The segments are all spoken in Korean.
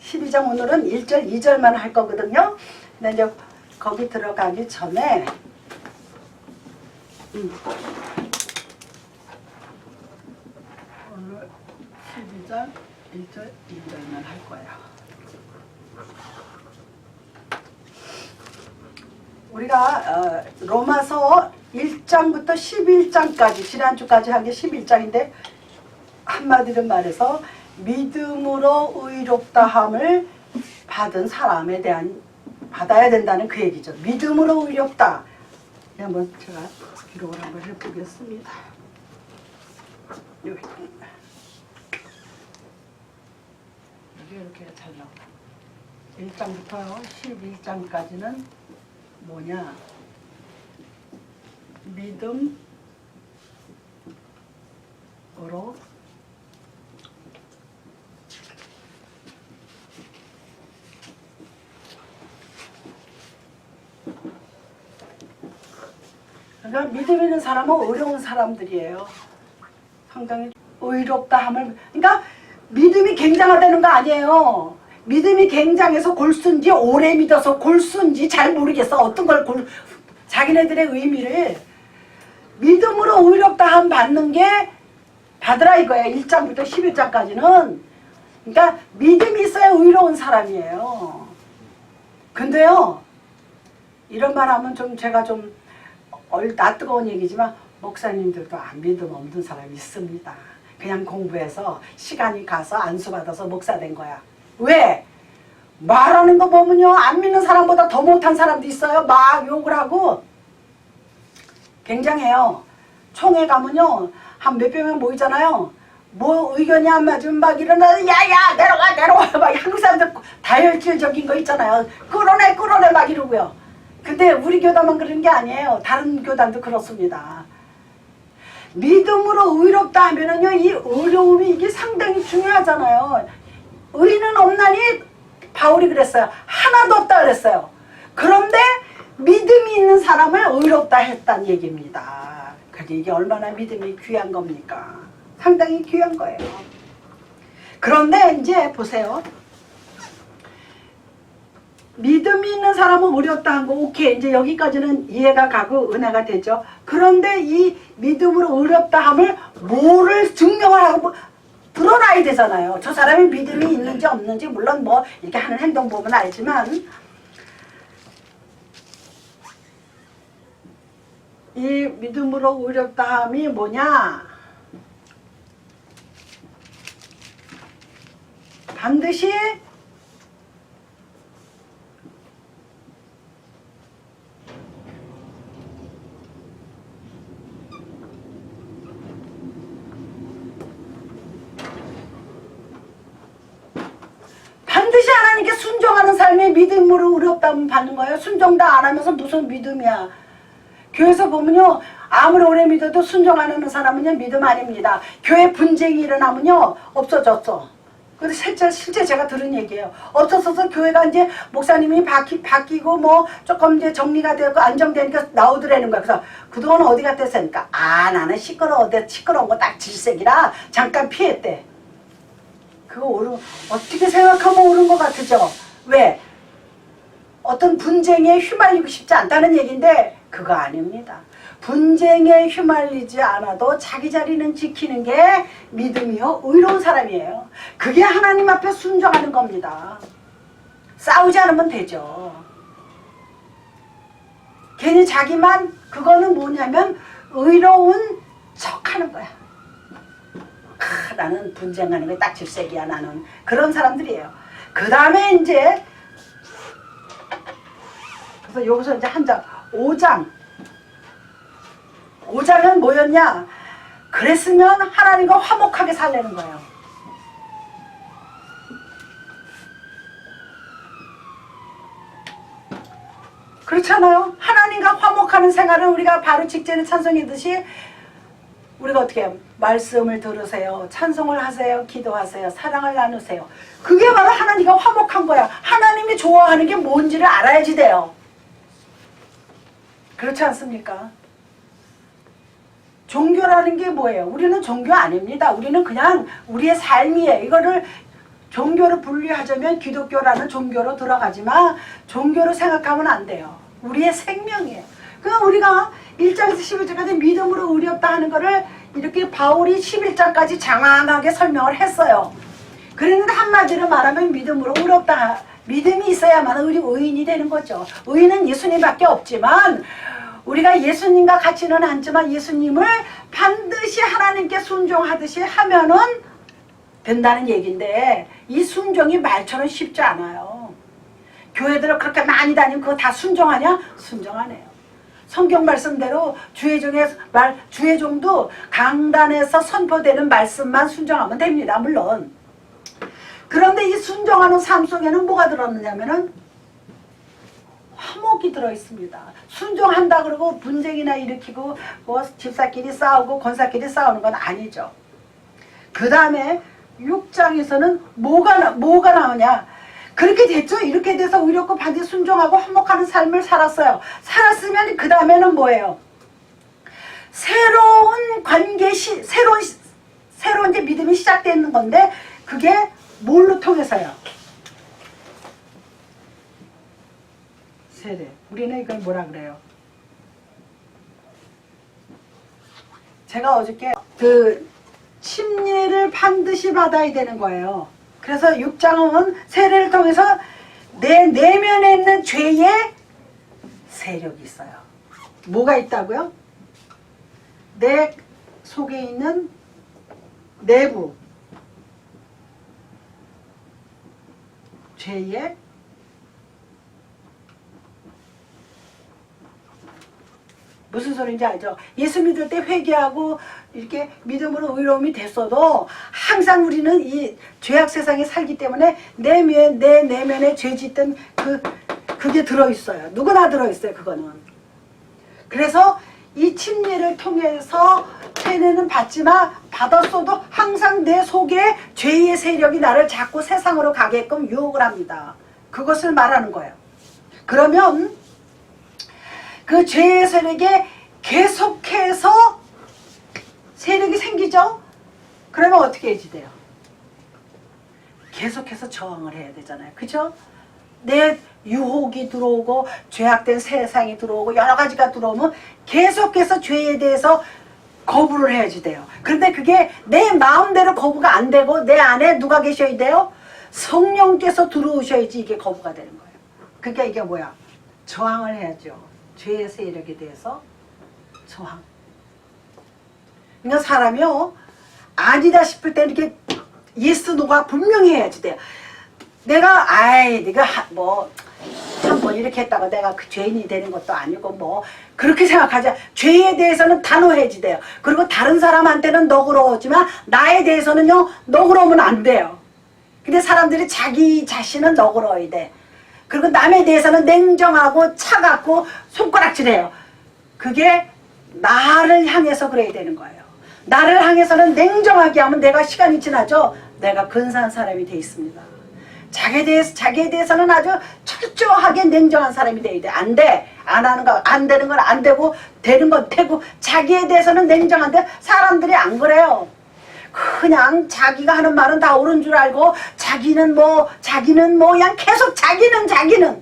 12장 오늘은 1절, 2절만 할 거거든요. 근데 이제 거기 들어가기 전에 오늘 12장 1절, 2절만 할 거예요. 우리가 로마서 1장부터 11장까지 지난주까지 한 게 11장인데 한마디로 말해서 믿음으로 의롭다함을 받은 사람에 대한 받아야 된다는 그 얘기죠. 믿음으로 의롭다. 한번 제가 기록을 한번 해보겠습니다. 여기 이렇게 잘 나와. 1장부터 11장까지는 뭐냐? 믿음으로 그러니까 믿음 있는 사람은 어려운 사람들이에요. 상당히 의롭다 함을, 그러니까 믿음이 굉장하다는 거 아니에요. 믿음이 굉장해서 골수인지 오래 믿어서 골수인지 잘 모르겠어. 어떤 걸 자기네들의 의미를 믿음으로 의롭다 함 받는 게 받으라 이거야. 1장부터 11장까지는. 그러니까 믿음이 있어야 의로운 사람이에요. 근데요, 이런 말 하면 좀 제가 좀 낯뜨거운 얘기지만 목사님들도 안 믿음 없는 사람이 있습니다. 그냥 공부해서 시간이 가서 안수받아서 목사 된 거야. 왜? 말하는 거 보면요, 안 믿는 사람보다 더 못한 사람도 있어요. 막 욕을 하고. 굉장해요. 총회 가면요, 한 몇백 명 모이잖아요. 뭐 의견이 안 맞으면 막 일어나서 야야 내려와 막 한국 사람들 다혈질적인 거 있잖아요. 끌어내 막 이러고요. 근데 우리 교단만 그런 게 아니에요. 다른 교단도 그렇습니다. 믿음으로 의롭다 하면은요, 이 어려움이 이게 상당히 중요하잖아요. 의는 없나니 바울이 그랬어요. 하나도 없다 그랬어요. 그런데 믿음이 있는 사람을 의롭다 했다는 얘기입니다. 그게 이게 얼마나 믿음이 귀한 겁니까? 상당히 귀한 거예요. 그런데 이제 보세요. 믿음이 있는 사람은 의롭다 한 거 오케이, 이제 여기까지는 이해가 가고 은혜가 되죠. 그런데 이 믿음으로 의롭다 함을 뭐를 증명을 하고 드러나야 되잖아요. 저 사람이 믿음이 있는지 없는지 물론 뭐 이렇게 하는 행동 보면 알지만 이 믿음으로 의롭다 함이 뭐냐? 반드시 하나님께 순종하는 삶이 믿음으로 의롭다함 받는 거예요. 순종도 안 하면서 무슨 믿음이야. 교회에서 보면요, 아무리 오래 믿어도 순종 안 하는 사람은요, 믿음 아닙니다. 교회 분쟁이 일어나면요, 없어졌어. 근데 실제 제가 들은 얘기예요. 없어져서 교회가 이제 목사님이 바뀌고 뭐 조금 이제 정리가 되고 안정되니까 나오더라는 거야. 그래서 그동안 어디 갔다 했으니까 나는 시끄러운 거 딱 질색이라 잠깐 피했대. 그거 어떻게 생각하면 옳은 것 같으죠? 왜? 어떤 분쟁에 휘말리고 싶지 않다는 얘기인데 그거 아닙니다. 분쟁에 휘말리지 않아도 자기 자리는 지키는 게 믿음이요, 의로운 사람이에요. 그게 하나님 앞에 순종하는 겁니다. 싸우지 않으면 되죠. 괜히 자기만, 그거는 뭐냐면 의로운 척하는 거야. 나는 분쟁하는 게 딱 질색이야, 나는. 그런 사람들이에요. 그 다음에 이제 그래서 여기서 이제 한 장 5장은 뭐였냐? 그랬으면 하나님과 화목하게 살려는 거예요. 그렇잖아요. 하나님과 화목하는 생활을 우리가 바로 직전에 찬송했듯이 우리가 어떻게 해요? 말씀을 들으세요. 찬송을 하세요. 기도하세요. 사랑을 나누세요. 그게 바로 하나님과 화목한 거야. 하나님이 좋아하는 게 뭔지를 알아야지 돼요. 그렇지 않습니까? 종교라는 게 뭐예요? 우리는 종교 아닙니다. 우리는 그냥 우리의 삶이에요. 이거를 종교로 분리하자면 기독교라는 종교로 들어가지만 종교로 생각하면 안 돼요. 우리의 생명이에요. 그러니까 우리가 1장에서 11장까지 믿음으로 의롭다 하는 거를 이렇게 바울이 11장까지 장황하게 설명을 했어요. 그랬는데 한마디로 말하면 믿음으로 의롭다. 믿음이 있어야만 우리 의인이 되는 거죠. 의인은 예수님밖에 없지만 우리가 예수님과 같이는 않지만 예수님을 반드시 하나님께 순종하듯이 하면은 된다는 얘기인데 이 순종이 말처럼 쉽지 않아요. 교회들을 그렇게 많이 다니면 그거 다 순종하냐? 순종 안 해요. 성경 말씀대로 주의종도 강단에서 선포되는 말씀만 순종하면 됩니다. 물론. 그런데 이 순종하는 삶 속에는 뭐가 들었느냐면은 화목이 들어있습니다. 순종한다 그러고 분쟁이나 일으키고 뭐 집사끼리 싸우고 권사끼리 싸우는 건 아니죠. 그 다음에 6장에서는 뭐가 나오냐. 그렇게 됐죠. 이렇게 돼서 의롭고 반드시 순종하고 화목하는 삶을 살았어요. 살았으면 그 다음에는 뭐예요? 새로운 관계, 새로운 이제 믿음이 시작되는 건데 그게 뭘로 통해서요? 세례. 우리는 이걸 뭐라 그래요? 제가 어저께 그 침례를 반드시 받아야 되는 거예요. 그래서 6장은 세례를 통해서 내 내면에 있는 죄의 세력이 있어요. 뭐가 있다고요? 내 속에 있는 내부 죄의 무슨 소리인지 알죠? 예수 믿을 때 회개하고 이렇게 믿음으로 의로움이 됐어도 항상 우리는 이 죄악 세상에 살기 때문에 내 내면에 죄 짓던 그게 들어있어요. 누구나 들어있어요. 그거는. 그래서 이 침례를 통해서 세례는 받지만 받았어도 항상 내 속에 죄의 세력이 나를 자꾸 세상으로 가게끔 유혹을 합니다. 그것을 말하는 거예요. 그러면 그 죄의 세력에 계속해서 세력이 생기죠? 그러면 어떻게 해지돼요? 계속해서 저항을 해야 되잖아요. 그죠? 내 유혹이 들어오고 죄악된 세상이 들어오고 여러 가지가 들어오면 계속해서 죄에 대해서 거부를 해야지 돼요. 그런데 그게 내 마음대로 거부가 안 되고 내 안에 누가 계셔야 돼요? 성령께서 들어오셔야지 이게 거부가 되는 거예요. 그러니까 이게 뭐야? 저항을 해야죠. 죄의 세력에 대해서 저항. 그러니까 사람이요 아니다 싶을 때 이렇게 예스 노가 분명히 해야지 돼요. 내가 네가 한번 이렇게 했다가 내가 그 죄인이 되는 것도 아니고 뭐 그렇게 생각하자. 죄에 대해서는 단호해지 돼요. 그리고 다른 사람한테는 너그러우지만 나에 대해서는요 너그러우면 안 돼요. 근데 사람들이 자기 자신은 너그러워야 돼. 그리고 남에 대해서는 냉정하고 차갑고 손가락질해요. 그게 나를 향해서 그래야 되는 거예요. 나를 향해서는 냉정하게 하면 내가 시간이 지나죠. 내가 근사한 사람이 돼 있습니다. 자기에 대해서는 아주 철저하게 냉정한 사람이 돼야 돼. 안 돼. 안 하는 거, 안 되는 건 안 되고, 되는 건 되고, 자기에 대해서는 냉정한데, 사람들이 안 그래요. 그냥 자기가 하는 말은 다 옳은 줄 알고, 자기는 그냥 계속 자기는.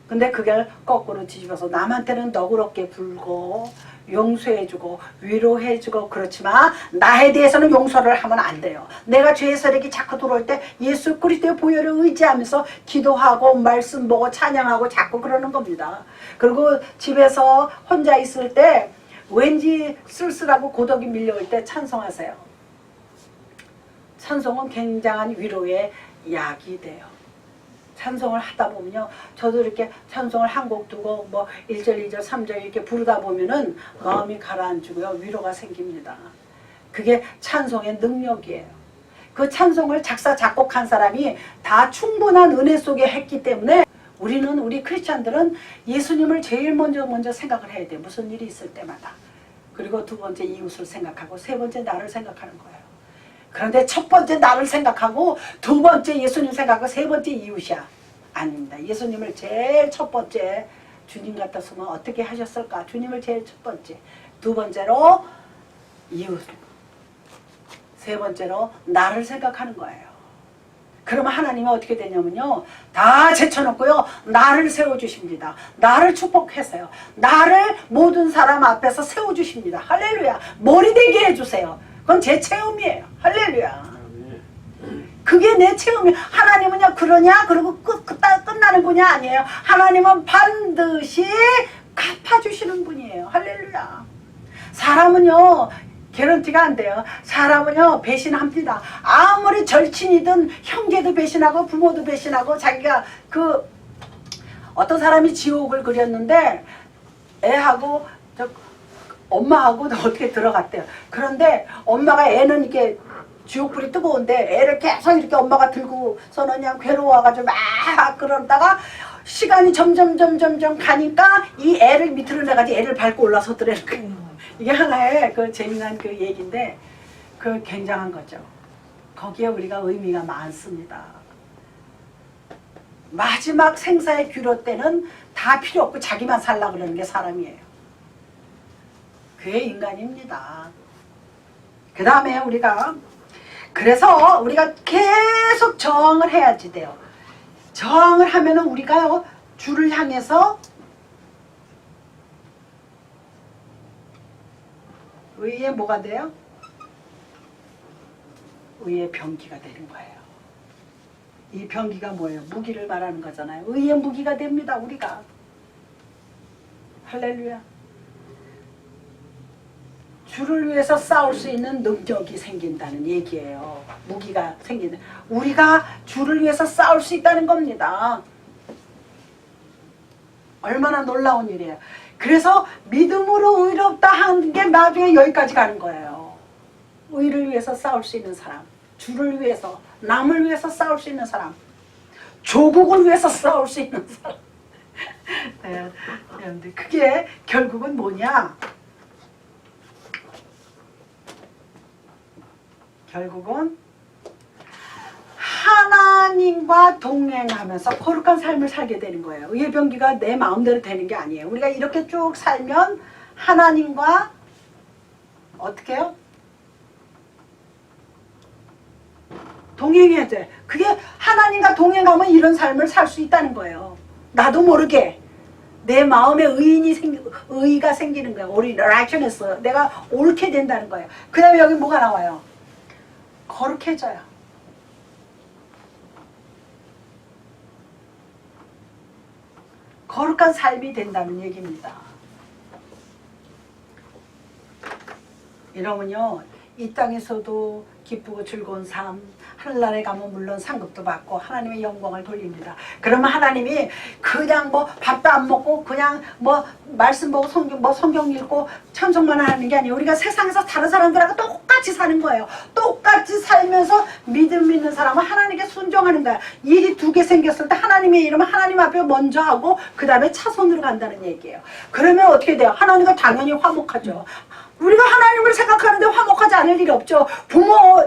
근데 그걸 거꾸로 뒤집어서 남한테는 너그럽게 굴고, 용서해주고 위로해주고 그렇지만 나에 대해서는 용서를 하면 안 돼요. 내가 죄의 세력이 자꾸 들어올 때 예수 그리스도의 보혈을 의지하면서 기도하고 말씀 보고 찬양하고 자꾸 그러는 겁니다. 그리고 집에서 혼자 있을 때 왠지 쓸쓸하고 고독이 밀려올 때 찬송하세요. 찬송은 굉장한 위로의 약이 돼요. 찬송을 하다 보면요. 저도 이렇게 찬송을 한 곡 두고 뭐 1절, 2절, 3절 이렇게 부르다 보면은 마음이 가라앉고요. 위로가 생깁니다. 그게 찬송의 능력이에요. 그 찬송을 작사, 작곡한 사람이 다 충분한 은혜 속에 했기 때문에 우리 크리스찬들은 예수님을 제일 먼저 생각을 해야 돼요. 무슨 일이 있을 때마다. 그리고 두 번째 이웃을 생각하고 세 번째 나를 생각하는 거예요. 그런데 첫 번째 나를 생각하고 두 번째 예수님 생각하고 세 번째 이웃이야. 아닙니다. 예수님을 제일 첫 번째 주님 같았으면 어떻게 하셨을까? 주님을 제일 첫 번째. 두 번째로 이웃. 세 번째로 나를 생각하는 거예요. 그러면 하나님이 어떻게 되냐면요, 다 제쳐놓고요 나를 세워주십니다. 나를 축복해서요, 나를 모든 사람 앞에서 세워주십니다. 할렐루야. 머리 되게 해주세요. 그건 제 체험이에요. 할렐루야. 그게 내 체험이에요. 하나님은요 그러냐 그러고 끝나는 분이 아니에요. 하나님은 반드시 갚아주시는 분이에요. 할렐루야. 사람은요 개런티가 안 돼요. 사람은요 배신합니다. 아무리 절친이든 형제도 배신하고 부모도 배신하고, 자기가 어떤 사람이 지옥을 그렸는데 애하고 엄마하고 어떻게 들어갔대요. 그런데 엄마가, 애는 이렇게 지옥불이 뜨거운데 애를 계속 이렇게 엄마가 들고서는 그냥 괴로워가지고 막 그러다가 시간이 점점 가니까 이 애를 밑으로 내가지고 애를 밟고 올라서더라고요. 이게 하나의 재미난 얘기인데 굉장한 거죠. 거기에 우리가 의미가 많습니다. 마지막 생사의 귀로 때는 다 필요 없고 자기만 살라 그러는 게 사람이에요. 그게 인간입니다. 그 다음에 그래서 우리가 계속 저항을 해야지 돼요. 저항을 하면은 우리가요 주를 향해서 의의 뭐가 돼요? 의의 병기가 되는 거예요. 이 병기가 뭐예요? 무기를 말하는 거잖아요. 의의 무기가 됩니다. 우리가. 할렐루야. 주를 위해서 싸울 수 있는 능력이 생긴다는 얘기예요. 무기가 생기는. 우리가 주를 위해서 싸울 수 있다는 겁니다. 얼마나 놀라운 일이에요. 그래서 믿음으로 의롭다 하는 게 나중에 여기까지 가는 거예요. 의를 위해서 싸울 수 있는 사람, 주를 위해서, 남을 위해서 싸울 수 있는 사람, 조국을 위해서 싸울 수 있는 사람. 네, 여러분들 그게 결국은 뭐냐? 결국은 하나님과 동행하면서 거룩한 삶을 살게 되는 거예요. 의의 병기가 내 마음대로 되는 게 아니에요. 우리가 이렇게 쭉 살면 하나님과 어떻게 해요? 동행해야 돼. 그게 하나님과 동행하면 이런 삶을 살 수 있다는 거예요. 나도 모르게 내 마음에 의의가 생기는 거예요. 우리 righteousness, 내가 옳게 된다는 거예요. 그 다음에 여기 뭐가 나와요? 거룩해져요. 거룩한 삶이 된다는 얘기입니다. 이러면요 이 땅에서도 기쁘고 즐거운 삶, 하늘나라에 가면 물론 상급도 받고 하나님의 영광을 돌립니다. 그러면 하나님이 그냥 밥도 안 먹고 그냥 말씀 보고 성경 읽고 찬송만 하는 게 아니에요. 우리가 세상에서 다른 사람들하고 똑같이 사는 거예요. 똑같이 살면서 믿음 있는 사람은 하나님께 순종하는 거야. 일이 두 개 생겼을 때 하나님의 이름은 하나님 앞에 먼저 하고 그 다음에 차선으로 간다는 얘기예요. 그러면 어떻게 돼요? 하나님과 당연히 화목하죠. 우리가 하나님을 생각하는데 화목하지 않을 일이 없죠.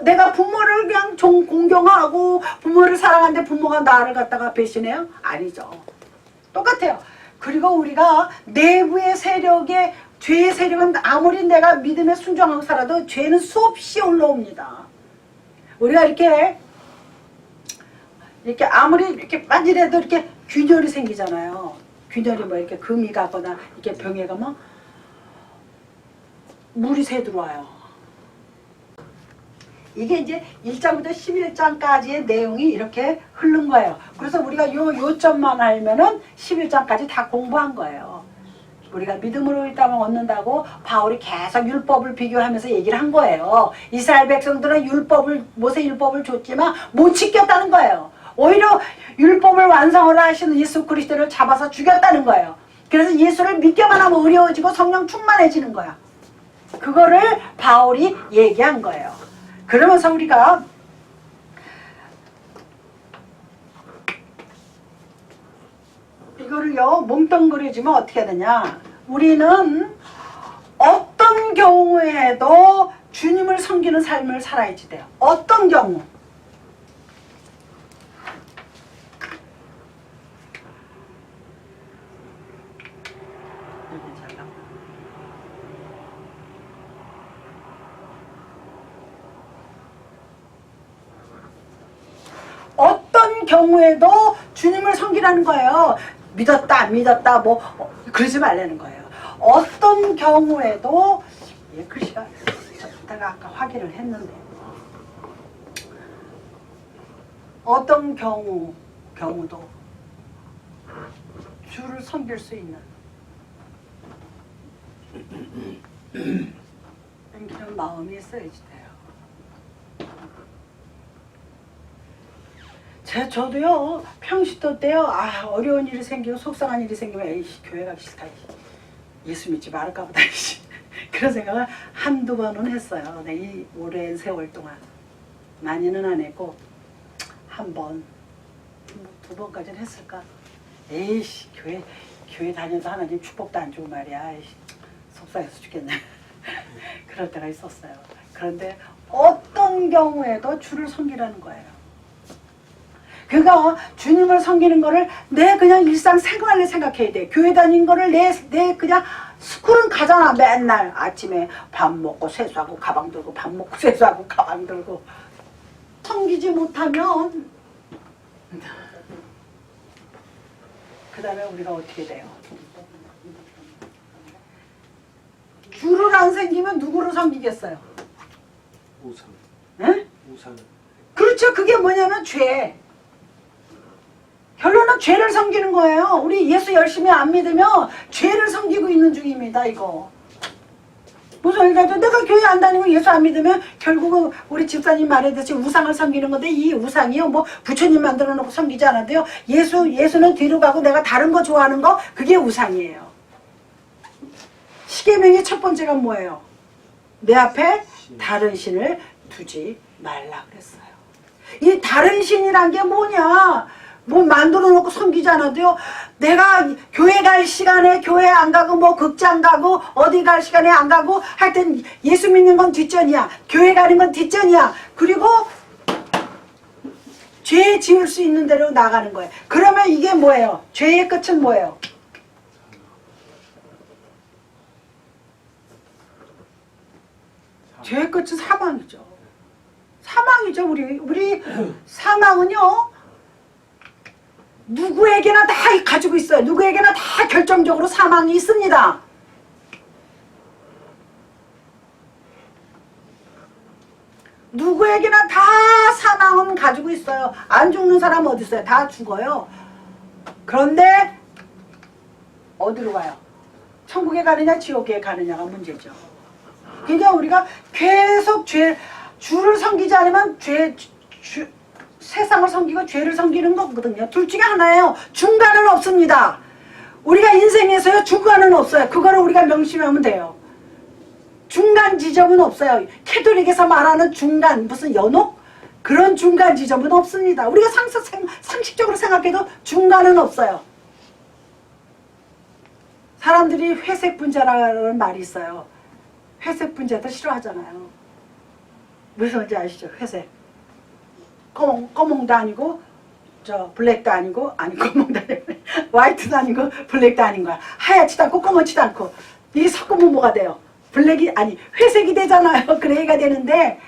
내가 부모를 그냥 공경하고 부모를 사랑하는데 부모가 나를 갖다가 배신해요? 아니죠. 똑같아요. 그리고 우리가 내부의 세력에, 죄의 세력은 아무리 내가 믿음에 순종하고 살아도 죄는 수없이 올라옵니다. 우리가 이렇게 아무리 이렇게 만지래도 이렇게 균열이 생기잖아요. 균열이 이렇게 금이 가거나 이렇게 병에 가면 물이 새 들어와요. 이게 이제 1장부터 11장까지의 내용이 이렇게 흐른 거예요. 그래서 우리가 요점만 알면은 11장까지 다 공부한 거예요. 우리가 믿음으로 일당을 얻는다고 바울이 계속 율법을 비교하면서 얘기를 한 거예요. 이스라엘 백성들은 모세 율법을 줬지만 못 지켰다는 거예요. 오히려 율법을 완성을 하시는 예수 그리스도를 잡아서 죽였다는 거예요. 그래서 예수를 믿기만 하면 어려워지고 성령 충만해지는 거야. 그거를 바울이 얘기한 거예요. 그러면서 우리가 이거를요 뭉뚱그려지면 어떻게 되냐, 우리는 어떤 경우에도 주님을 섬기는 삶을 살아야지 돼요. 어떤 경우? 경우에도 주님을 섬기라는 거예요. 믿었다 안 믿었다 뭐 그러지 말라는 거예요. 어떤 경우에도 글씨가 내가 아까 확인을 했는데 어떤 경우도 주를 섬길 수 있는 그런 마음이 있어야지 돼요. 저도요 평시도 때요 어려운 일이 생기고 속상한 일이 생기면 에이씨 교회 가기 싫다 예수 믿지 말을까 보다 그런 생각을 한두 번은 했어요. 이 오랜 세월 동안 많이는 안 했고 한 번, 두 번까지는 했을까? 에이씨 교회 다녀도 하나님 축복도 안 주고 말이야. 에이씨, 속상해서 죽겠네. 그럴 때가 있었어요. 그런데 어떤 경우에도 주를 섬기라는 거예요. 그러니까 주님을 섬기는 거를 내 그냥 일상생활을 생각해야 돼. 교회 다닌 거를 내 그냥 스쿨은 가잖아. 맨날 아침에 밥 먹고 세수하고 가방 들고 밥 먹고 세수하고 가방 들고 섬기지 못하면 그 다음에 우리가 어떻게 돼요? 주를 안 섬기면 누구를 섬기겠어요? 우상. 네? 우상. 그렇죠. 그게 뭐냐면 죄. 결론은 죄를 섬기는 거예요. 우리 예수 열심히 안 믿으면 죄를 섬기고 있는 중입니다. 이거. 무슨 얘기죠? 내가 교회 안 다니고 예수 안 믿으면 결국은 우리 집사님 말했듯이 우상을 섬기는 건데 이 우상이요 뭐 부처님 만들어 놓고 섬기지 않아도요 예수는 뒤로 가고 내가 다른 거 좋아하는 거 그게 우상이에요. 십계명의 첫 번째가 뭐예요? 내 앞에 다른 신을 두지 말라 그랬어요. 이 다른 신이란 게 뭐냐? 뭐 만들어 놓고 섬기지 않아도요 내가 교회 갈 시간에 교회 안 가고 뭐 극장 가고 어디 갈 시간에 안 가고 하여튼 예수 믿는 건 뒷전이야. 교회 가는 건 뒷전이야. 그리고 죄 지을 수 있는 대로 나가는 거예요. 그러면 이게 뭐예요? 죄의 끝은 뭐예요? 죄의 끝은 사망이죠. 사망이죠. 우리 사망은요 누구에게나 다 가지고 있어요. 누구에게나 다 결정적으로 사망이 있습니다. 누구에게나 다 사망은 가지고 있어요. 안 죽는 사람 어디 있어요? 다 죽어요. 그런데 어디로 가요? 천국에 가느냐 지옥에 가느냐가 문제죠. 그러니까 우리가 계속 주를 섬기지 않으면 세상을 섬기고 죄를 섬기는 거거든요. 둘 중에 하나예요. 중간은 없습니다. 우리가 인생에서요 중간은 없어요. 그거를 우리가 명심하면 돼요. 중간 지점은 없어요. 캐톨릭에서 말하는 중간 무슨 연옥? 그런 중간 지점은 없습니다. 우리가 상식적으로 생각해도 중간은 없어요. 사람들이 회색 분자라는 말이 있어요. 회색 분자들 싫어하잖아요. 무슨 말인지 아시죠? 회색. 검은도 아니고 블랙도 아니고 검은도 아니고 화이트도 아니고 블랙도 아닌 거야. 하얗지도 않고 검은지도 않고 이게 섞으면 뭐가 돼요? 회색이 되잖아요. 그레이가 되는데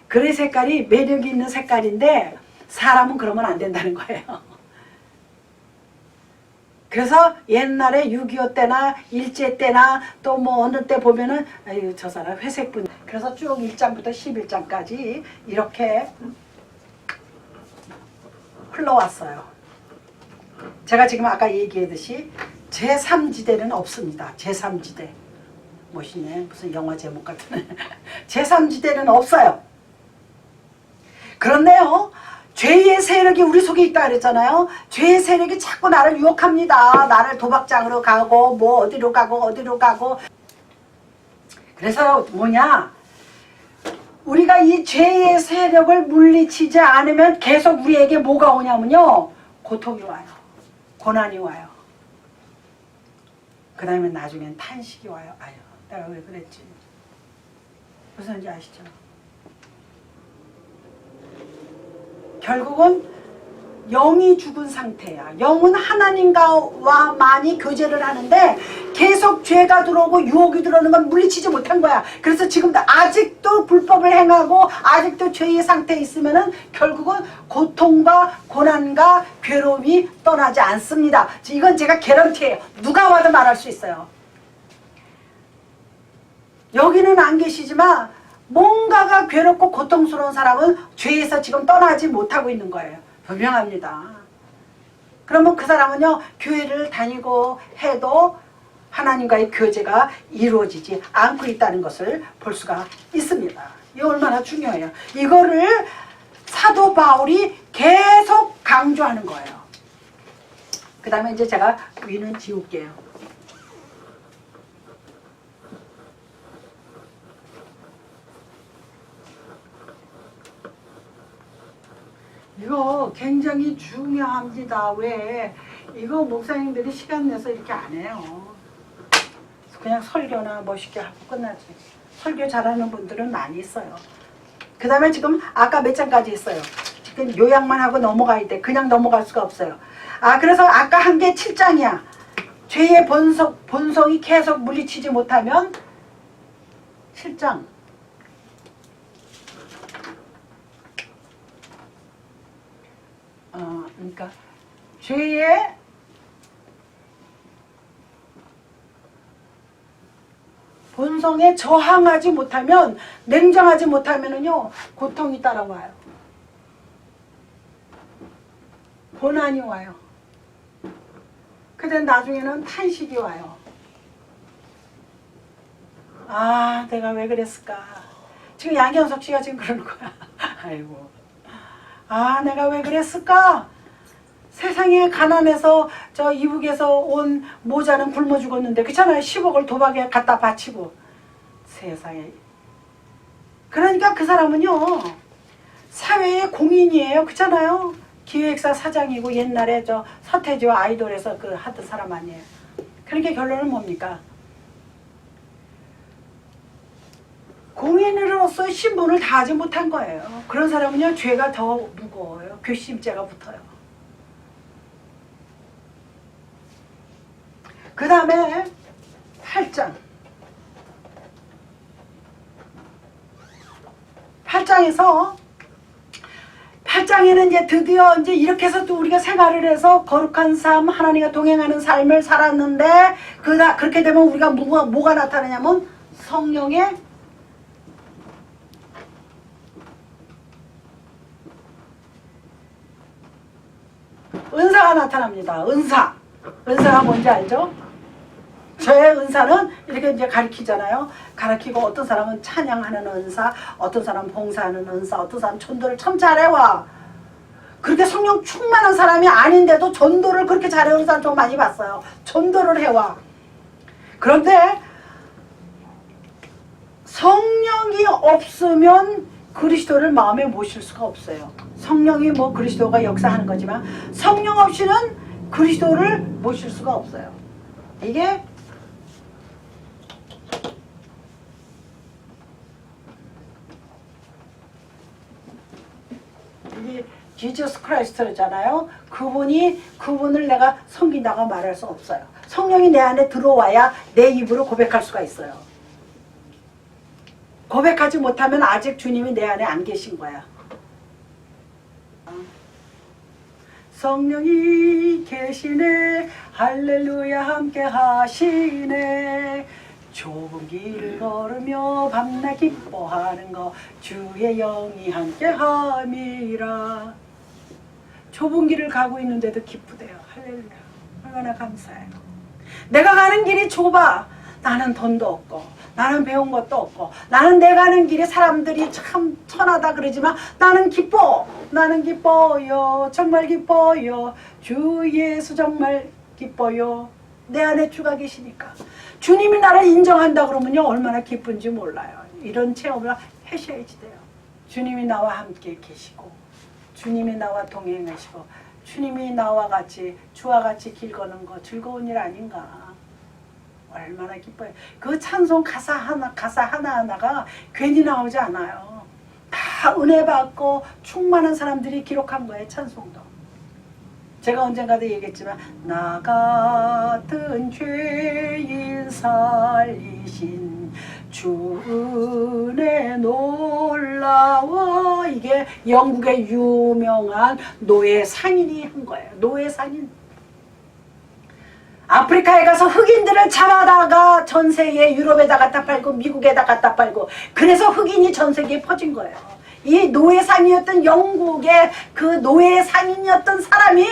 그레이 색깔이 매력이 있는 색깔인데 사람은 그러면 안 된다는 거예요. 그래서 옛날에 6.25 때나 일제 때나 또 뭐 어느 때 보면은 아유 저 사람 회색분 그래서 쭉 1장부터 11장까지 이렇게 흘러왔어요. 제가 지금 아까 얘기했듯이 제3지대는 없습니다. 제3지대. 멋있네. 무슨 영화 제목 같은. 제3지대는 없어요. 그런데요. 죄의 세력이 우리 속에 있다 그랬잖아요. 죄의 세력이 자꾸 나를 유혹합니다. 나를 도박장으로 가고 뭐 어디로 가고 그래서 뭐냐. 우리가 이 죄의 세력을 물리치지 않으면 계속 우리에게 뭐가 오냐면요. 고통이 와요. 고난이 와요. 그 다음에 나중엔 탄식이 와요. 아유 내가 왜 그랬지. 무슨 말인지 아시죠? 결국은 영이 죽은 상태야. 영은 하나님과만 교제를 하는데 계속 죄가 들어오고 유혹이 들어오는 건 물리치지 못한 거야. 그래서 지금도 아직도 불법을 행하고 아직도 죄의 상태에 있으면은 결국은 고통과 고난과 괴로움이 떠나지 않습니다. 이건 제가 개런티예요. 누가 와도 말할 수 있어요. 여기는 안 계시지만 뭔가가 괴롭고 고통스러운 사람은 죄에서 지금 떠나지 못하고 있는 거예요. 분명합니다. 그러면 그 사람은요, 교회를 다니고 해도 하나님과의 교제가 이루어지지 않고 있다는 것을 볼 수가 있습니다. 이거 얼마나 중요해요. 이거를 사도 바울이 계속 강조하는 거예요. 그 다음에 이제 제가 위는 지울게요. 이거 굉장히 중요합니다. 왜? 이거 목사님들이 시간 내서 이렇게 안 해요. 그냥 설교나 멋있게 하고 끝나지. 설교 잘하는 분들은 많이 있어요. 그 다음에 지금 아까 몇 장까지 했어요. 지금 요약만 하고 넘어가야 돼. 그냥 넘어갈 수가 없어요. 그래서 아까 한 게 7장이야. 죄의 본성이 계속 물리치지 못하면 7장. 그러니까 죄의 본성에 저항하지 못하면, 냉정하지 못하면은요, 고통이 따라와요. 고난이 와요. 근데 나중에는 탄식이 와요. 내가 왜 그랬을까? 지금 양경석 씨가 지금 그러는 거야. 아이고. 내가 왜 그랬을까? 세상에 가난해서 저 이북에서 온 모자는 굶어 죽었는데, 그렇잖아요. 10억을 도박에 갖다 바치고. 세상에. 그러니까 그 사람은요, 사회의 공인이에요. 그렇잖아요. 기획사 사장이고 옛날에 저 서태지와 아이돌에서 그 하던 사람 아니에요. 그러니까 결론은 뭡니까? 공인으로서 신분을 다하지 못한 거예요. 그런 사람은요, 죄가 더 무거워요. 괘씸죄가 붙어요. 그 다음에 8장. 8장에는 이제 드디어 이제 이렇게 해서 또 우리가 생활을 해서 거룩한 삶, 하나님과 동행하는 삶을 살았는데, 그렇게 되면 우리가 뭐가 나타나냐면 성령의 은사가 나타납니다. 은사가 뭔지 알죠? 저의 은사는 이렇게 이제 가르치잖아요. 가르치고 어떤 사람은 찬양하는 은사, 어떤 사람은 봉사하는 은사, 어떤 사람은 전도를 참 잘해와. 그렇게 성령 충만한 사람이 아닌데도 전도를 그렇게 잘해오는 사람 좀 많이 봤어요. 전도를 해와. 그런데 성령이 없으면 그리스도를 마음에 모실 수가 없어요. 성령이 그리스도가 역사하는 거지만 성령 없이는 그리스도를 모실 수가 없어요. 이게 지저스 크라이스트잖아요. 그분을 내가 섬긴다고 말할 수 없어요. 성령이 내 안에 들어와야 내 입으로 고백할 수가 있어요. 고백하지 못하면 아직 주님이 내 안에 안 계신 거야. 성령이 계시네, 할렐루야 함께 하시네. 좁은 길을 걸으며 밤낮 기뻐하는 거 주의 영이 함께 함이라. 좁은 길을 가고 있는데도 기쁘대요. 할렐루야. 얼마나 감사해요. 내가 가는 길이 좁아. 나는 돈도 없고 나는 배운 것도 없고 나는 내 가는 길에 사람들이 참 천하다 그러지만 나는 기뻐. 나는 기뻐요. 정말 기뻐요. 주 예수 정말 기뻐요. 내 안에 주가 계시니까. 주님이 나를 인정한다 그러면요 얼마나 기쁜지 몰라요. 이런 체험을 하셔야지 돼요. 주님이 나와 함께 계시고 주님이 나와 동행하시고 주님이 나와 같이 주와 같이 길 거는 거 즐거운 일 아닌가. 얼마나 기뻐요. 그 찬송 가사 하나하나가 괜히 나오지 않아요. 다 은혜 받고 충만한 사람들이 기록한 거예요. 찬송도. 제가 언젠가도 얘기했지만 나 같은 죄인 살리신 주 은혜 놀라워. 이게 영국의 유명한 노예 상인이 한 거예요. 노예 상인. 아프리카에 가서 흑인들을 잡아다가 전 세계 유럽에다 갖다 팔고 미국에다 갖다 팔고 그래서 흑인이 전 세계에 퍼진 거예요. 이 노예상이었던 영국의 그 노예상인이었던 사람이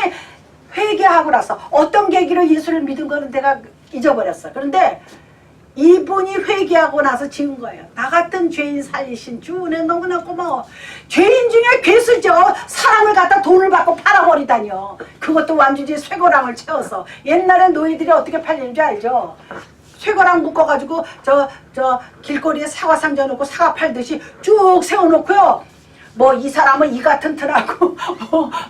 회개하고 나서 어떤 계기로 예수를 믿은 거는 내가 잊어버렸어. 그런데 이분이 회개하고 나서 지은 거예요. 나 같은 죄인 살리신 주 은혜 너무나 고마워. 죄인 중에 괴수죠. 사람을 갖다 돈을 받고 팔아버리다니요. 그것도 완전히 쇠고랑을 채워서. 옛날에 노예들이 어떻게 팔리는 줄 알죠? 쇠고랑 묶어가지고 저 길거리에 사과 상자 놓고 사과 팔듯이 쭉 세워놓고요. 뭐 이 사람은 이가 튼튼하고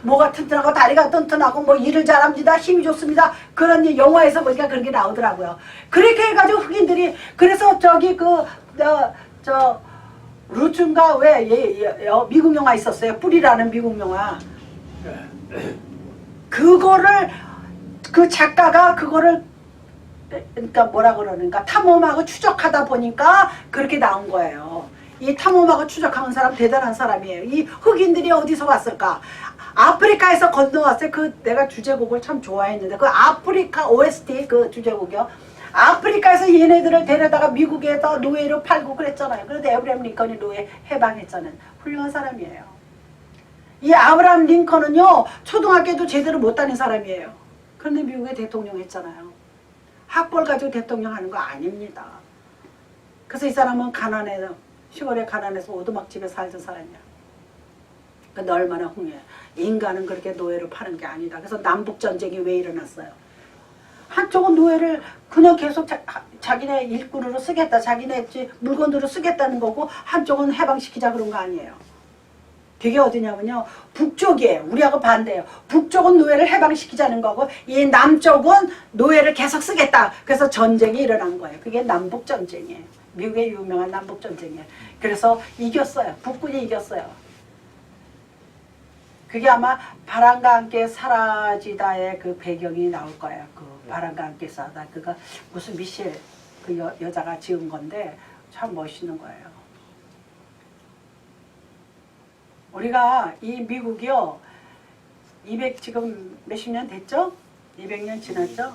뭐가 튼튼하고 다리가 튼튼하고 뭐 일을 잘합니다. 힘이 좋습니다. 그런 영화에서 보니까 그런 게 나오더라고요. 그렇게 해가지고 흑인들이 그래서 저기 루츠인가 왜 미국 영화 있었어요. 뿌리라는 미국 영화. 그거를 그 작가가 그거를 그러니까 뭐라 그러는가 탐험하고 추적하다 보니까 그렇게 나온 거예요. 이 탐험하고 추적하는 사람 대단한 사람이에요. 이 흑인들이 어디서 왔을까? 아프리카에서 건너왔어요. 그 내가 주제곡을 참 좋아했는데 그 아프리카 OST 그 주제곡이요. 아프리카에서 얘네들을 데려다가 미국에다 노예로 팔고 그랬잖아요. 그런데 에브라임 링컨이 노예 해방했잖아요. 훌륭한 사람이에요. 이 아브라함 링컨은요 초등학교도 제대로 못 다닌 사람이에요. 그런데 미국에 대통령 했잖아요. 학벌 가지고 대통령 하는 거 아닙니다. 그래서 이 사람은 가난해서 시골에 가난해서 오두막집에 살던 사람이야. 근데 얼마나 흥해. 인간은 그렇게 노예로 파는 게 아니다. 그래서 남북전쟁이 왜 일어났어요? 한쪽은 노예를 그냥 계속 자기네 일꾼으로 쓰겠다. 자기네 물건으로 쓰겠다는 거고 한쪽은 해방시키자 그런 거 아니에요. 그게 어디냐면요. 북쪽이에요. 우리하고 반대예요. 북쪽은 노예를 해방시키자는 거고 이 남쪽은 노예를 계속 쓰겠다. 그래서 전쟁이 일어난 거예요. 그게 남북전쟁이에요. 미국의 유명한 남북전쟁이에요. 그래서 이겼어요. 북군이 이겼어요. 그게 아마 바람과 함께 사라지다의 그 배경이 나올 거예요. 그 바람과 함께 사다. 그거 무슨 미셸 그 여자가 지은 건데 참 멋있는 거예요. 우리가 이 미국이요. 200 지금 몇십 년 됐죠? 200년 지났죠?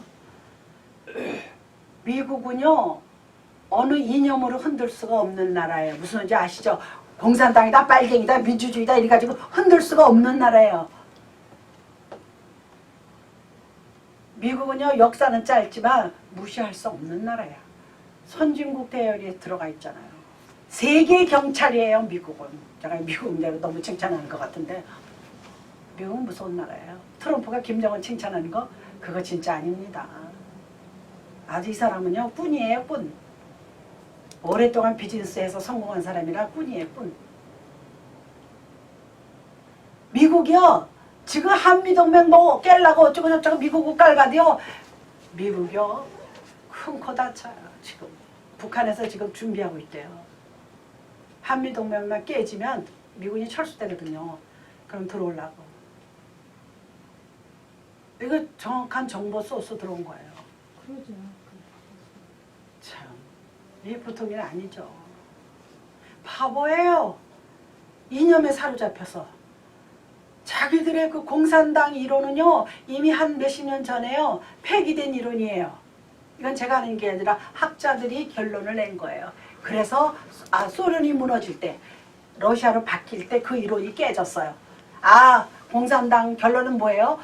미국은요. 어느 이념으로 흔들 수가 없는 나라예요. 무슨지 아시죠? 공산당이다, 빨갱이다, 민주주의다 이래가지고 흔들 수가 없는 나라예요. 미국은요 역사는 짧지만 무시할 수 없는 나라야. 선진국 대열에 들어가 있잖아요. 세계 경찰이에요. 미국은. 제가 미국 내가 너무 칭찬하는 것 같은데 미국은 무서운 나라예요. 트럼프가 김정은 칭찬하는 거 그거 진짜 아닙니다. 아주 이 사람은요 꾼이에요. 꾼. 오랫동안 비즈니스에서 성공한 사람이라 꾼이에요. 꾼. 미국이요. 지금 한미동맹 뭐 깰라고 어쩌고 저쩌고 미국을 깔가디요. 미국이요. 큰 코 다쳐요. 지금. 북한에서 지금 준비하고 있대요. 한미동맹만 깨지면 미군이 철수되거든요. 그럼 들어오려고. 이거 정확한 정보 소스 들어온 거예요. 그러죠. 참. 이게 보통 일 아니죠. 바보예요. 이념에 사로잡혀서. 자기들의 그 공산당 이론은요. 이미 한 몇십 년 전에요. 폐기된 이론이에요. 이건 제가 하는 게 아니라 학자들이 결론을 낸 거예요. 그래서 소련이 무너질 때 러시아로 바뀔 때 그 이론이 깨졌어요. 공산당 결론은 뭐예요?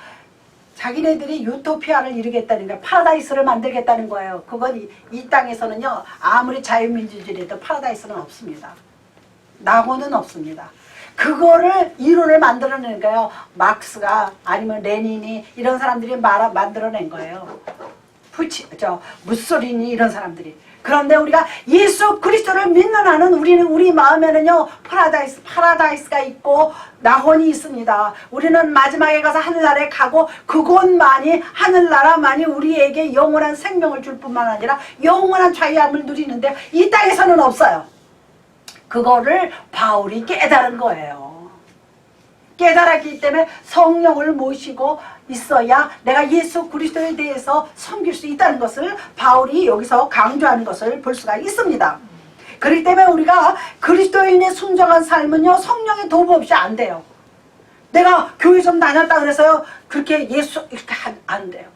자기네들이 유토피아를 이루겠다는 거예요. 파라다이스를 만들겠다는 거예요. 그건 이 땅에서는요. 아무리 자유민주주의라도 파라다이스는 없습니다. 낙원은 없습니다. 그거를 이론을 만들어낸 거예요. 막스가 아니면 레닌이 이런 사람들이 만들어낸 거예요. 무솔리니 이런 사람들이. 그런데 우리가 예수 그리스도를 믿는 한은 우리 마음에는요 파라다이스가 있고 낙원이 있습니다. 우리는 마지막에 가서 하늘나라에 가고 그곳만이 하늘나라만이 우리에게 영원한 생명을 줄 뿐만 아니라 영원한 자유함을 누리는데 이 땅에서는 없어요. 그거를 바울이 깨달은 거예요. 깨달았기 때문에 성령을 모시고 있어야 내가 예수 그리스도에 대해서 섬길 수 있다는 것을 바울이 여기서 강조하는 것을 볼 수가 있습니다. 그렇기 때문에 우리가 그리스도인의 순정한 삶은요, 성령의 도움 없이 안 돼요. 내가 교회 좀 다녔다 그래서요, 그렇게 예수 이렇게 안 돼요.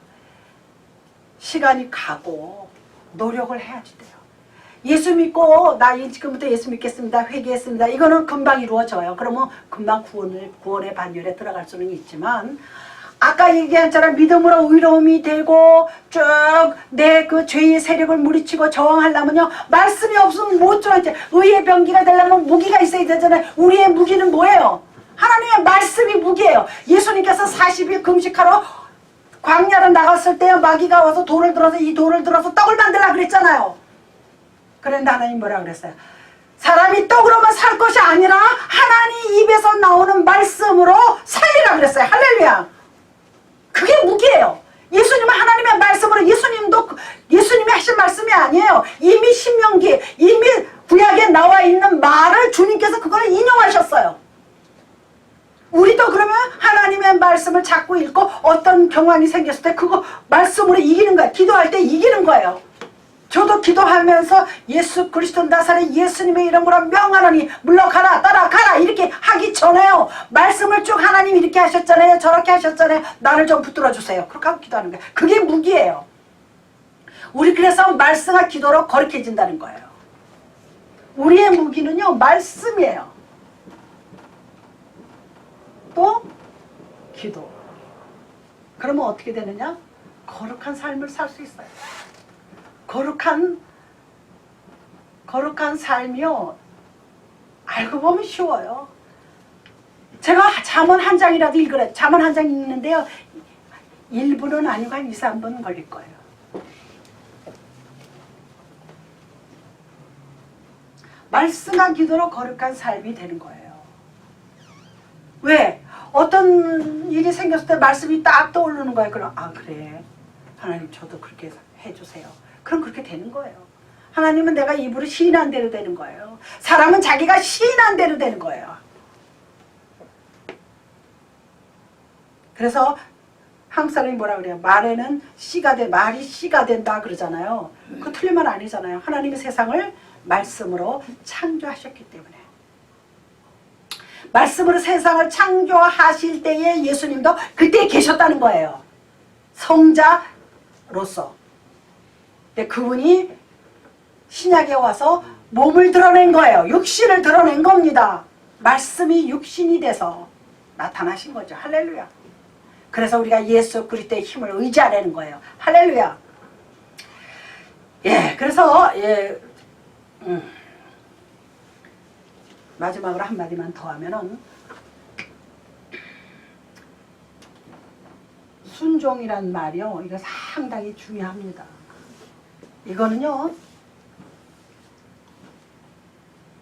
시간이 가고 노력을 해야지 돼요. 예수 믿고 나 지금부터 예수 믿겠습니다, 회개했습니다, 이거는 금방 이루어져요. 그러면 금방 구원의 반열에 들어갈 수는 있지만, 아까 얘기한처럼 믿음으로 의로움이 되고 쭉 내 그 죄의 세력을 물리치고 저항하려면요, 말씀이 없으면 못 저항하지. 의의 병기가 되려면 무기가 있어야 되잖아요. 우리의 무기는 뭐예요? 하나님의 말씀이 무기예요. 예수님께서 40일 금식하러 광야로 나갔을 때 마귀가 와서 돌을 들어서 이 돌을 들어서 떡을 만들라 그랬잖아요. 그런데 하나님 뭐라 그랬어요? 사람이 떡으로만 살 것이 아니라 하나님 입에서 나오는 말씀으로 살리라 그랬어요. 할렐루야. 그게 무기예요. 예수님은 하나님의 말씀으로, 예수님이 하신 말씀이 아니에요. 이미 신명기, 이미 구약에 나와 있는 말을 주님께서 그걸 인용하셨어요. 우리도 그러면 하나님의 말씀을 자꾸 읽고 어떤 경황이 생겼을 때 그거 말씀으로 이기는 거예요. 기도할 때 이기는 거예요. 저도 기도하면서 예수 그리스도 나사렛 예수님의 이름으로 명하노니 물러가라, 따라가라 이렇게 하기 전에요, 말씀을 쭉 하나님 이렇게 하셨잖아요, 저렇게 하셨잖아요, 나를 좀 붙들어 주세요. 그렇게 하고 기도하는 거예요. 그게 무기예요. 우리 그래서 말씀과 기도로 거룩해진다는 거예요. 우리의 무기는요, 말씀이에요. 또 기도. 그러면 어떻게 되느냐? 거룩한 삶을 살 수 있어요. 거룩한 삶이요, 알고 보면 쉬워요. 제가 잠언 한 장이라도 읽으래. 잠언 한 장 읽는데요, 1분은 아니고 한 2, 3분 걸릴 거예요. 말씀과 기도로 거룩한 삶이 되는 거예요. 왜? 어떤 일이 생겼을 때 말씀이 딱 떠오르는 거예요. 그럼 그래, 하나님 저도 그렇게 해주세요. 그럼 그렇게 되는 거예요. 하나님은 내가 입으로 시인한 대로 되는 거예요. 사람은 자기가 시인한 대로 되는 거예요. 그래서 한국 사람이 뭐라 그래요? 말이 씨가 된다 그러잖아요. 그거 틀린 말 아니잖아요. 하나님이 세상을 말씀으로 창조하셨기 때문에. 말씀으로 세상을 창조하실 때에 예수님도 그때 계셨다는 거예요. 성자로서. 근데 그분이 신약에 와서 몸을 드러낸 거예요. 육신을 드러낸 겁니다. 말씀이 육신이 돼서 나타나신 거죠. 할렐루야. 그래서 우리가 예수 그리스도의 힘을 의지하라는 거예요. 할렐루야. 예, 그래서 마지막으로 한마디만 더 하면은, 순종이란 말이요, 이거 상당히 중요합니다. 이거는요,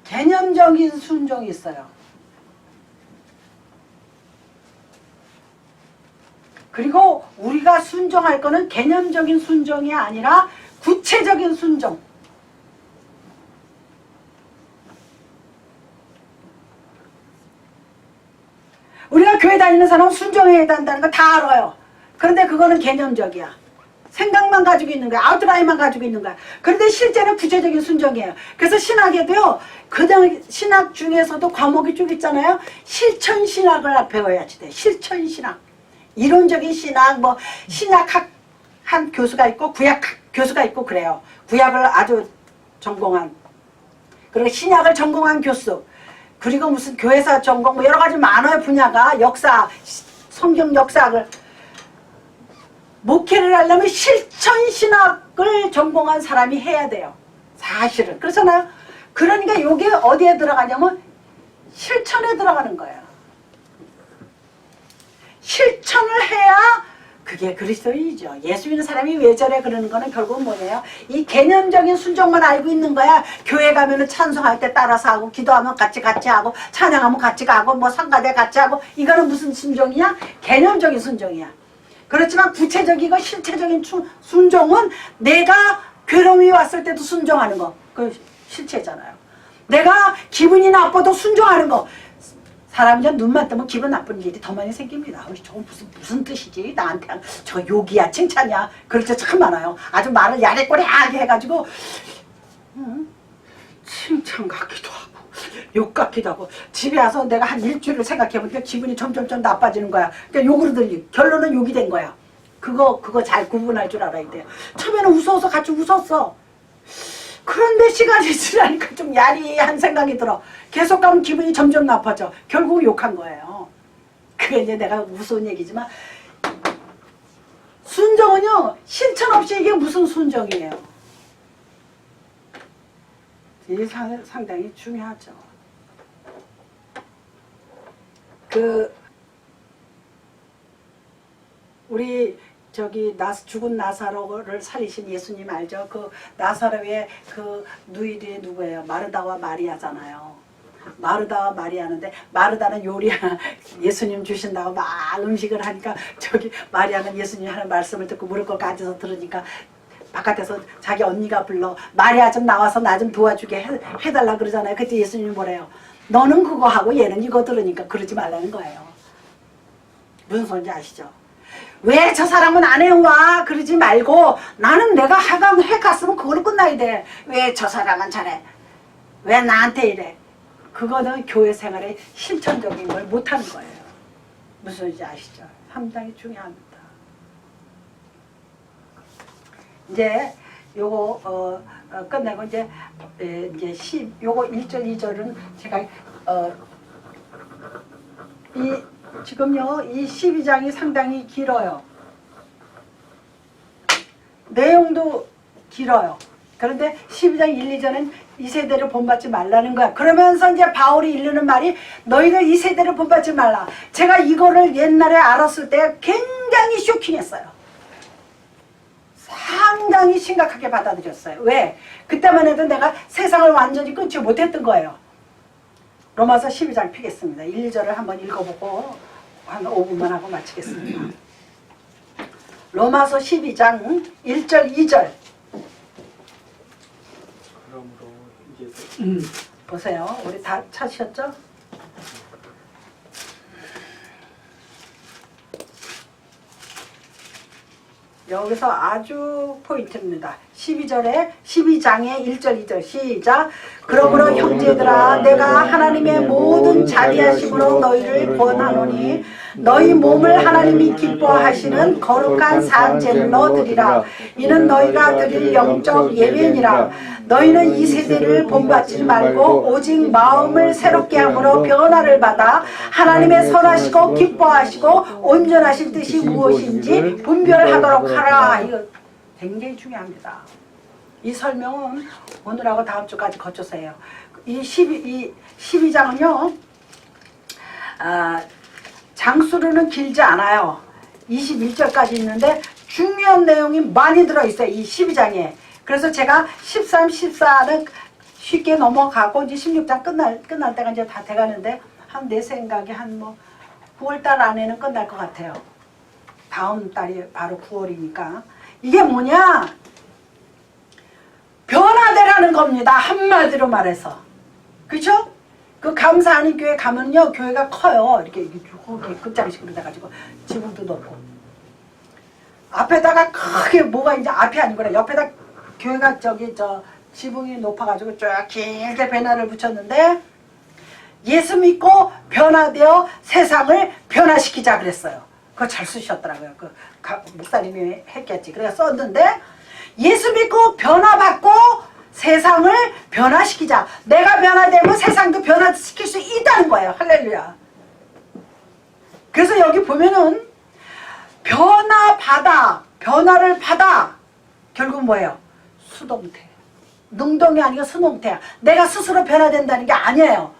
개념적인 순종이 있어요. 그리고 우리가 순종할 거는 개념적인 순종이 아니라 구체적인 순종. 우리가 교회 다니는 사람은 순종해야 한다는 거 다 알아요. 그런데 그거는 개념적이야. 생각만 가지고 있는 거야. 아웃라인만 가지고 있는 거야. 그런데 실제는 구체적인 순종이에요. 그래서 신학에도요, 그냥 신학 중에서도 과목이 쭉 있잖아요. 실천신학을 배워야지 돼. 실천신학. 이론적인 신학, 뭐 신약학 한 교수가 있고 구약학 교수가 있고 그래요. 구약을 아주 전공한, 그리고 신약을 전공한 교수, 그리고 무슨 교회사 전공, 뭐 여러 가지 많아요. 분야가, 역사, 성경 역사학을. 목회를 하려면 실천신학을 전공한 사람이 해야 돼요. 사실은. 그렇잖아요. 그러니까 이게 어디에 들어가냐면 실천에 들어가는 거예요. 실천을 해야 그게 그리스도인이죠. 예수 믿는 사람이 왜 저래 그러는 거는 결국은 뭐예요? 이 개념적인 순종만 알고 있는 거야. 교회 가면은 찬송할 때 따라서 하고, 기도하면 같이 하고, 찬양하면 같이 가고, 뭐 성가대 같이 하고, 이거는 무슨 순종이야? 개념적인 순종이야. 그렇지만 구체적이고 실체적인 순종은 내가 괴로움이 왔을 때도 순종하는 거, 그 실체잖아요. 내가 기분이 나빠도 순종하는 거. 사람이 그냥 눈만 뜨면 기분 나쁜 일이 더 많이 생깁니다. 저거 무슨 뜻이지? 나한테 저 욕이야 칭찬이야? 그럴 때 참 많아요. 아주 말을 야래꼬리하게 해가지고 칭찬 같기도 하고 욕 같기도 하고 집에 와서 내가 한 일주일을 생각해보니까 기분이 점점 나빠지는 거야. 그러니까 욕으로 들리. 결론은 욕이 된 거야. 그거 잘 구분할 줄 알아야 돼요. 처음에는 웃어서 같이 웃었어. 그런데 시간이 지나니까 좀 야리한 생각이 들어. 계속 가면 기분이 점점 나빠져. 결국 욕한 거예요. 그게 이제 내가 무서운 얘기지만 순정은요 실천 없이 이게 무슨 순정이에요. 이게 상당히 중요하죠. 우리 저기 죽은 나사로를 살리신 예수님 알죠? 그 나사로의 그 누이들이 누구예요? 마르다와 마리아잖아요. 마르다와 마리아인데 마르다는 예수님 주신다고 막 음식을 하니까 저기 마리아는 예수님 하는 말씀을 듣고 무릎 꿇고 앉아서 들으니까 바깥에서 자기 언니가 불러 마리아 좀 나와서 나 좀 도와주게 해달라 그러잖아요. 그때 예수님이 뭐래요? 너는 그거 하고 얘는 이거 들으니까 그러지 말라는 거예요. 무슨 소리인지 아시죠? 왜 저 사람은 안 해와? 그러지 말고 나는 내가 해갔으면 그걸로 끝나야 돼. 왜 저 사람은 잘해? 왜 나한테 이래? 그거는 교회 생활에 실천적인 걸 못하는 거예요. 무슨 소리인지 아시죠? 상당히 중요합니다. 이제 요거 끝내고 이제 요거 1절 2절은 제가 지금요 이 12장이 상당히 길어요. 내용도 길어요. 그런데 12장 1, 2절은 이 세대를 본받지 말라는 거야. 그러면서 이제 바울이 이르는 말이 너희들 이 세대를 본받지 말라. 제가 이거를 옛날에 알았을 때 굉장히 쇼킹했어요. 상당히 심각하게 받아들였어요. 왜? 그때만 해도 내가 세상을 완전히 끊지 못했던 거예요. 로마서 12장 피겠습니다. 1, 2절을 한번 읽어보고 한 5분만 하고 마치겠습니다. 로마서 12장 1절 2절 그러므로 이제 보세요. 우리 다 찾으셨죠? 여기서 아주 포인트입니다. 12장의 1절 2절 시작. 그러므로 형제들아 내가 하나님의 모든 자비하심으로 너희를 권하노니 너희 몸을 하나님이 기뻐하시는 거룩한 산제물로 드리라. 이는 너희가 드릴 영적 예배니라. 너희는 이 세대를 본받지 말고 오직 마음을 새롭게 함으로 변화를 받아 하나님의 선하시고 기뻐하시고 온전하신 뜻이 무엇인지 분별하도록 하라. 이거 굉장히 중요합니다. 이 설명은 오늘하고 다음 주까지 거쳐서 해요. 이 12장은요 장수로는 길지 않아요. 21절까지 있는데 중요한 내용이 많이 들어있어요. 이 12장에. 그래서 제가 13, 14는 쉽게 넘어가고 이제 16장 끝날 때가 이제 다 돼가는데 내 생각에 한 9월달 안에는 끝날 것 같아요. 다음 달이 바로 9월이니까. 이게 뭐냐? 변화되라는 겁니다. 한마디로 말해서. 그렇죠? 그 감사하는 교회 가면요 교회가 커요. 이렇게 끝자리식으로 돼가지고 지붕도 높고 앞에다가 크게 뭐가 이제 앞이 아니구나 옆에다 교회가 지붕이 높아가지고 쫙 길게 배너를 붙였는데 예수 믿고 변화되어 세상을 변화시키자 그랬어요. 그거 잘 쓰셨더라고요. 그 목사님이 했겠지. 그래서 썼는데 예수 믿고 변화받고 세상을 변화시키자. 내가 변화되면 세상도 변화시킬 수 있다는 거예요. 할렐루야. 그래서 여기 보면은 변화를 받아 결국 뭐예요? 수동태. 능동이 아니고 수동태야. 내가 스스로 변화된다는 게 아니에요.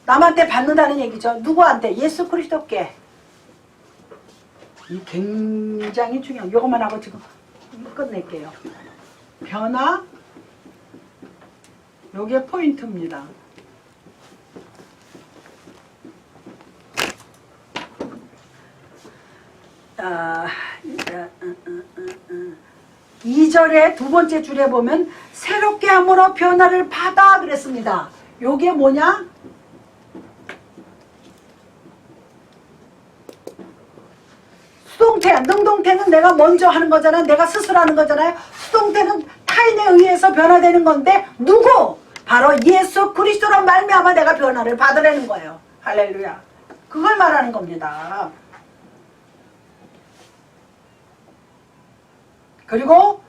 남한테 받는다는 얘기죠. 누구한테? 예수 그리스도께. 이 굉장히 중요한 이것만 하고 지금 끝낼게요. 변화 요게 포인트입니다. 이 절의 두 번째 줄에 보면 새롭게 함으로 변화를 받아 그랬습니다. 요게 뭐냐? 수동태, 능동태는 내가 먼저 하는 거잖아요. 내가 스스로 하는 거잖아요. 수동태는 타인에 의해서 변화되는 건데 누구? 바로 예수 그리스도로 말미암아 내가 변화를 받으라는 거예요. 할렐루야. 그걸 말하는 겁니다. 그리고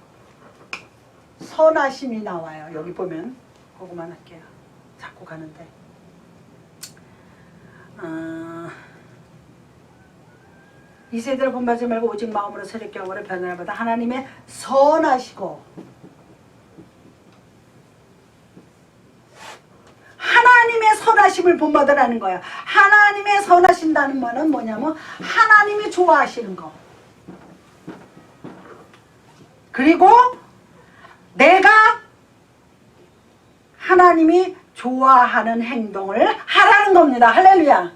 선하심이 나와요. 여기 보면 그거만 할게요. 자꾸 가는데 이 세대를 본받지 말고 오직 마음으로 새롭게 함으로 변화를 받아 하나님의 선하시고 하나님의 선하심을 본받으라는 거예요. 하나님의 선하신다는 말은 뭐냐면 하나님이 좋아하시는 거. 그리고 내가 하나님이 좋아하는 행동을 하라는 겁니다. 할렐루야.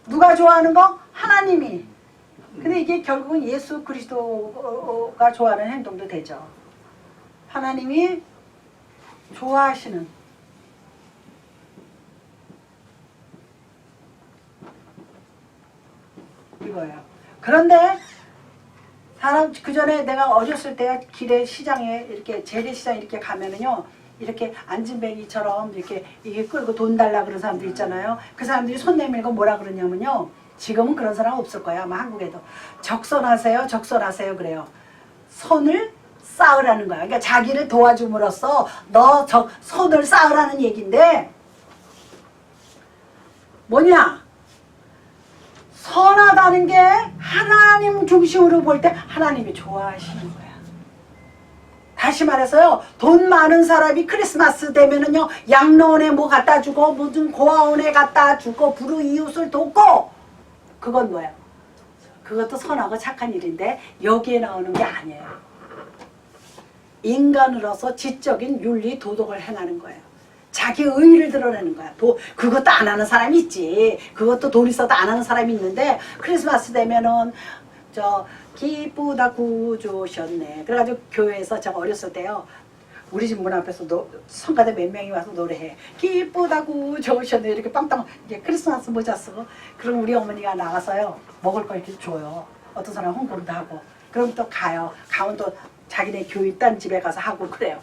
누가 좋아하는 거? 하나님이. 근데 이게 결국은 예수 그리스도가 좋아하는 행동도 되죠. 하나님이 좋아하시는 이거예요. 그런데 사람 그 전에 내가 어렸을 때 길에 시장에 이렇게 재래시장 이렇게 가면은요 이렇게 안진뱅이처럼 이렇게 끌고 돈 달라 그런 사람들 있잖아요. 그 사람들이 손 내밀고 뭐라 그러냐면요. 지금은 그런 사람 없을 거야 아마 한국에도. 적선하세요, 적선하세요 그래요. 손을 쌓으라는 거야. 그러니까 자기를 도와줌으로써 너 손을 쌓으라는 얘기인데 뭐냐? 선하다는 게 하나님 중심으로 볼 때 하나님이 좋아하시는 거야. 다시 말해서요. 돈 많은 사람이 크리스마스 되면은요. 양로원에 뭐 갖다 주고 무슨 고아원에 갖다 주고 불우이웃을 돕고 그건 뭐예요? 그것도 선하고 착한 일인데 여기에 나오는 게 아니에요. 인간으로서 지적인 윤리 도덕을 행하는 거예요. 자기 의의를 드러내는 거야. 그것도 안 하는 사람이 있지. 그것도 돈 있어도 안 하는 사람이 있는데 크리스마스 되면은 기쁘다 구주셨네. 그래가지고 교회에서 제가 어렸을 때요. 우리 집 문 앞에서 성가대 몇 명이 와서 노래해. 기쁘다 구주셨네. 이렇게 빵빵 이제 크리스마스 모자 쓰고. 그럼 우리 어머니가 나가서요. 먹을 거 이렇게 줘요. 어떤 사람 홍보도 하고. 그럼 또 가요. 가면 또 자기네 교회 있던 집에 가서 하고 그래요.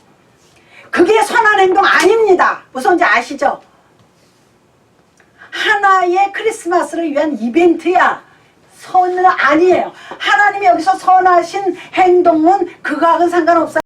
그게 선한 행동 아닙니다. 무슨지 아시죠? 하나의 크리스마스를 위한 이벤트야. 선은 아니에요. 하나님이 여기서 선하신 행동은 그거하고는 상관없어요.